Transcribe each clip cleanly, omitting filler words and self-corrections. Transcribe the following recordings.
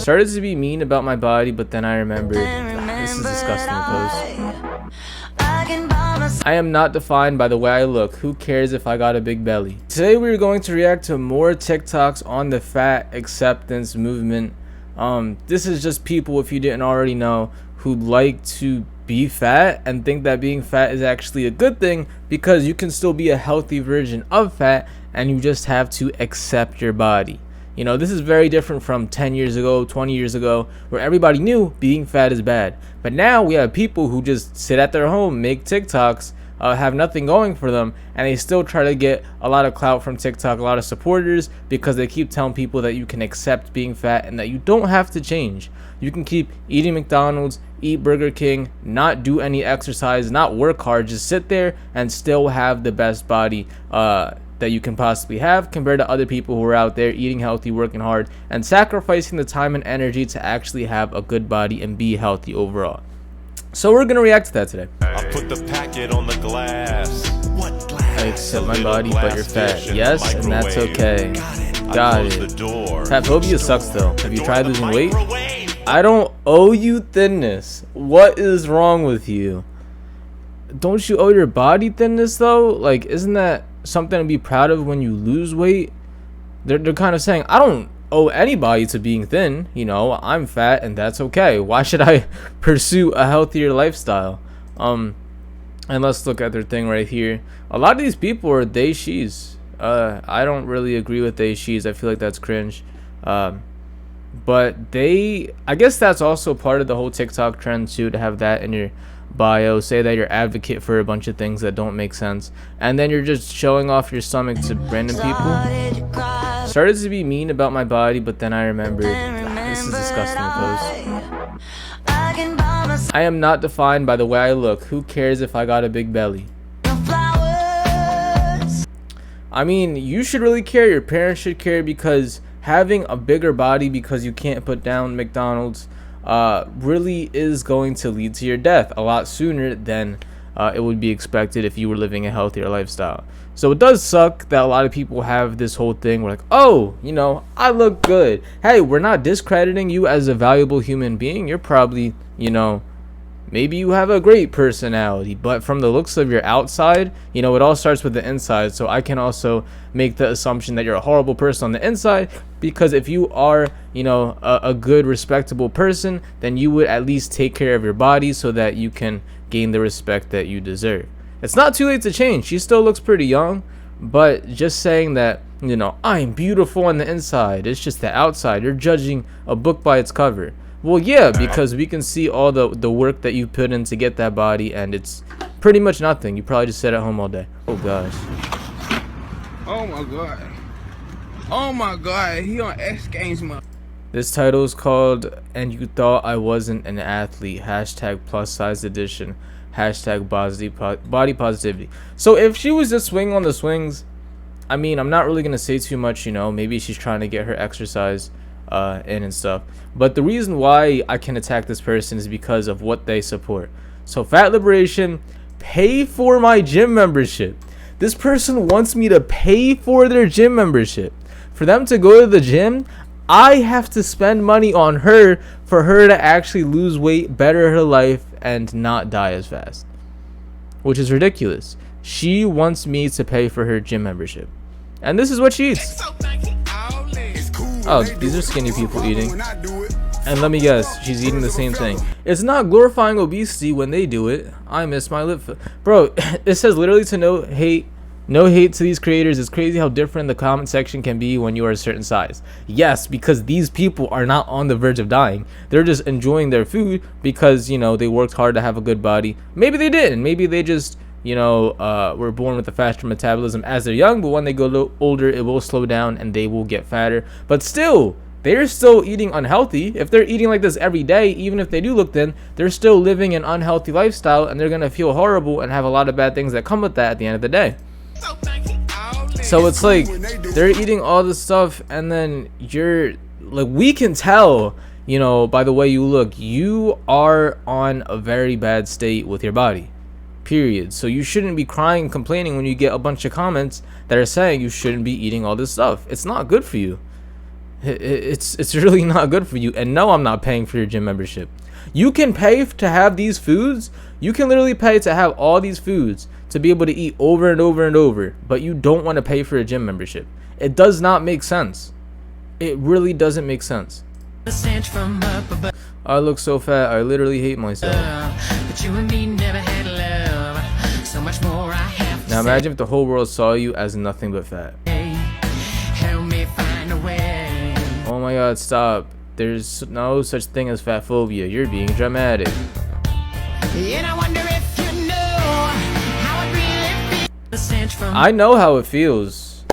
Started to be mean about my body, but then I remembered, this is disgusting to post. I am not defined by the way I look. Who cares if I got a big belly? Today we're going to react to more TikToks on the fat acceptance movement. This is just people, if you didn't already know, who like to be fat and think that being fat is actually a good thing because you can still be a healthy version of fat and you just have to accept your body. You know, this is very different from 10 years ago, 20 years ago, where everybody knew being fat is bad. But now we have people who just sit at their home, make TikToks, have nothing going for them, and they still try to get a lot of clout from TikTok, a lot of supporters, because they keep telling people that you can accept being fat and that you don't have to change. You can keep eating McDonald's, eat Burger King, not do any exercise, not work hard, just sit there and still have the best body that you can possibly have compared to other people who are out there eating healthy, working hard, and sacrificing the time and energy to actually have a good body and be healthy overall. So we're gonna react to that today. I put the packet on the glass. What glass? I accept my body, but you're fat. Yes, and that's okay. Got it. Fat phobia sucks though. Have you tried losing weight? I don't owe you thinness. What is wrong with you? Don't you owe your body thinness though? Like, isn't that something to be proud of when you lose weight? They're kind of saying, I don't owe anybody to being thin, you know, I'm fat and that's okay. Why should I pursue a healthier lifestyle? And let's look at their thing right here. A lot of these people are they she's. I don't really agree with they she's. I feel like that's cringe. But I guess that's also part of the whole TikTok trend too, to have that in your bio, say that you're advocate for a bunch of things that don't make sense, and then you're just showing off your stomach to random people. Started to be mean about my body, but then I remembered, this is disgusting to post. I am not defined by the way I look. Who cares if I got a big belly? I mean, you should really care, your parents should care, because having a bigger body because you can't put down McDonald's really is going to lead to your death a lot sooner than it would be expected if you were living a healthier lifestyle. So it does suck that a lot of people have this whole thing where like, oh, you know, I look good. Hey, we're not discrediting you as a valuable human being. You're probably, you know, maybe you have a great personality, but from the looks of your outside, you know, it all starts with the inside. So I can also make the assumption that you're a horrible person on the inside, because if you are, you know, a good, respectable person, then you would at least take care of your body so that you can gain the respect that you deserve. It's not too late to change. She still looks pretty young, but just saying that, you know, I'm beautiful on the inside, it's just the outside. You're judging a book by its cover. Well, yeah, because we can see all the work that you put in to get that body, and it's pretty much nothing. You probably just sit at home all day. Oh gosh. Oh my god. Oh my god. He on X Games mode. This title is called "And You Thought I Wasn't an Athlete." Hashtag plus size edition. Hashtag body positivity. So if she was just swinging on the swings, I mean, I'm not really gonna say too much. You know, maybe she's trying to get her exercise in and stuff, but the reason why I can attack this person is because of what they support. So fat liberation, pay for my gym membership. This person wants me to pay for their gym membership. For them to go to the gym, I have to spend money on her for her to actually lose weight, better her life, and not die as fast, which is ridiculous. She wants me to pay for her gym membership, and this is what she eats. Oh, these are skinny people eating. And let me guess, she's eating the same thing. It's not glorifying obesity when they do it. I miss my lip. Bro, it says literally to no hate to these creators. It's crazy how different the comment section can be when you are a certain size. Yes, because these people are not on the verge of dying. They're just enjoying their food because, you know, they worked hard to have a good body. Maybe they didn't. Maybe they just, you know, were born with a faster metabolism as they're young, but when they go older, it will slow down and they will get fatter. But still, they're still eating unhealthy. If they're eating like this every day, even if they do look thin, they're still living an unhealthy lifestyle, and they're gonna feel horrible and have a lot of bad things that come with that at the end of the day. So it's like they're eating all this stuff, and then you're like, we can tell, you know, by the way you look, you are on a very bad state with your body, period. So you shouldn't be crying and complaining when you get a bunch of comments that are saying you shouldn't be eating all this stuff. It's not good for you. It's really not good for you. And no, I'm not paying for your gym membership. You can pay to have these foods. You can literally pay to have all these foods to be able to eat over and over and over, but you don't want to pay for a gym membership. It does not make sense. It really doesn't make sense. I look so fat, I literally hate myself. Now imagine if the whole world saw you as nothing but fat. Oh my god, stop. There's no such thing as fat phobia. You're being dramatic. I know how it feels.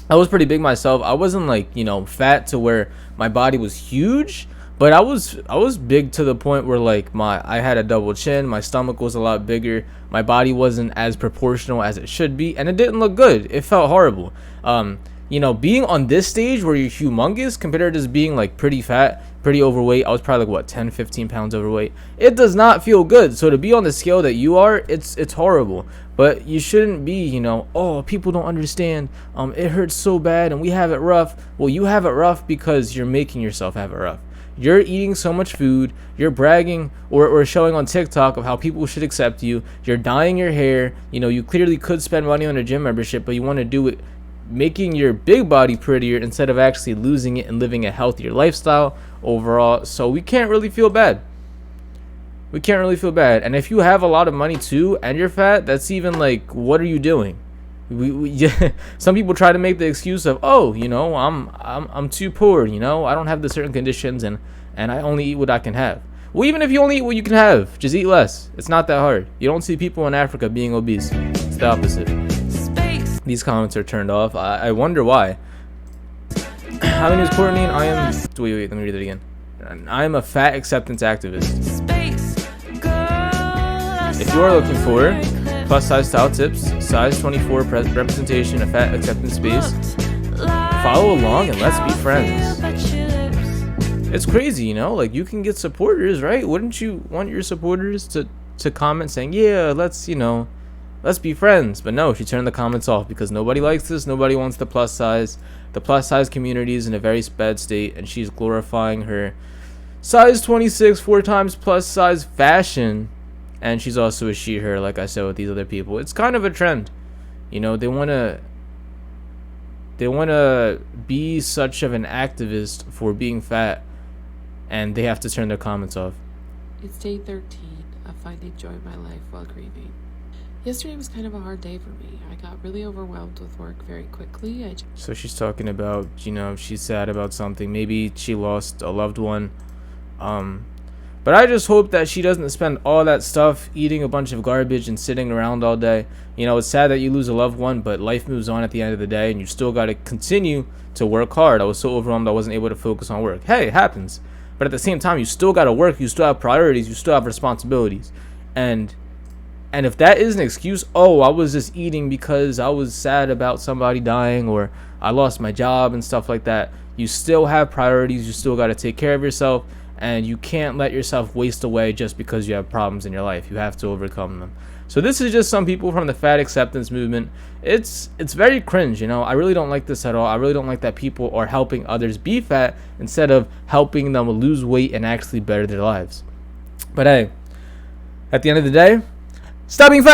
I was pretty big myself. I wasn't like, fat to where my body was huge, but I was big to the point where like I had a double chin, my stomach was a lot bigger, my body wasn't as proportional as it should be, and it didn't look good. It felt horrible. Being on this stage where you're humongous compared to just being like pretty fat, pretty overweight. I was probably like 10-15 pounds overweight. It does not feel good. So to be on the scale that you are, it's horrible. But you shouldn't be, oh, people don't understand. It hurts so bad and we have it rough. Well, you have it rough because you're making yourself have it rough. You're eating so much food, you're bragging or showing on TikTok of how people should accept you. You're dyeing your hair. You clearly could spend money on a gym membership, but you want to do it making your big body prettier instead of actually losing it and living a healthier lifestyle overall. So we can't really feel bad. And if you have a lot of money too and you're fat, that's even like, what are you doing? Some people try to make the excuse of, oh, I'm too poor, I don't have the certain conditions and I only eat what I can have. Well, even if you only eat what you can have, just eat less. It's not that hard. You don't see people in Africa being obese. It's the opposite. These comments are turned off. I wonder why. How many is Courtney? Wait, let me read it again. I am a fat acceptance activist. If you are looking for plus size style tips, size 24 representation of fat acceptance space, follow along and let's be friends. It's crazy, like you can get supporters, right? Wouldn't you want your supporters to comment saying, yeah, let's be friends? But no, she turned the comments off because nobody likes this. Nobody wants the plus size. The plus size community is in a very bad state, and she's glorifying her size 26 4 times plus size fashion. And she's also a she/her, like I said with these other people. It's kind of a trend. They want to be such of an activist for being fat, and they have to turn their comments off. It's day 13 of finding joy in my life while grieving. Yesterday was kind of a hard day for me. I got really overwhelmed with work very quickly. So she's talking about, she's sad about something. Maybe she lost a loved one. But I just hope that she doesn't spend all that stuff eating a bunch of garbage and sitting around all day. It's sad that you lose a loved one, but life moves on at the end of the day, and you still got to continue to work hard. I was so overwhelmed I wasn't able to focus on work. Hey, it happens. But at the same time, you still got to work. You still have priorities. You still have responsibilities. And if that is an excuse, oh, I was just eating because I was sad about somebody dying or I lost my job and stuff like that, you still have priorities. You still got to take care of yourself. And you can't let yourself waste away just because you have problems in your life. You have to overcome them. So this is just some people from the fat acceptance movement. It's very cringe, I really don't like this at all. I really don't like that people are helping others be fat instead of helping them lose weight and actually better their lives. But hey, at the end of the day, stop being fat.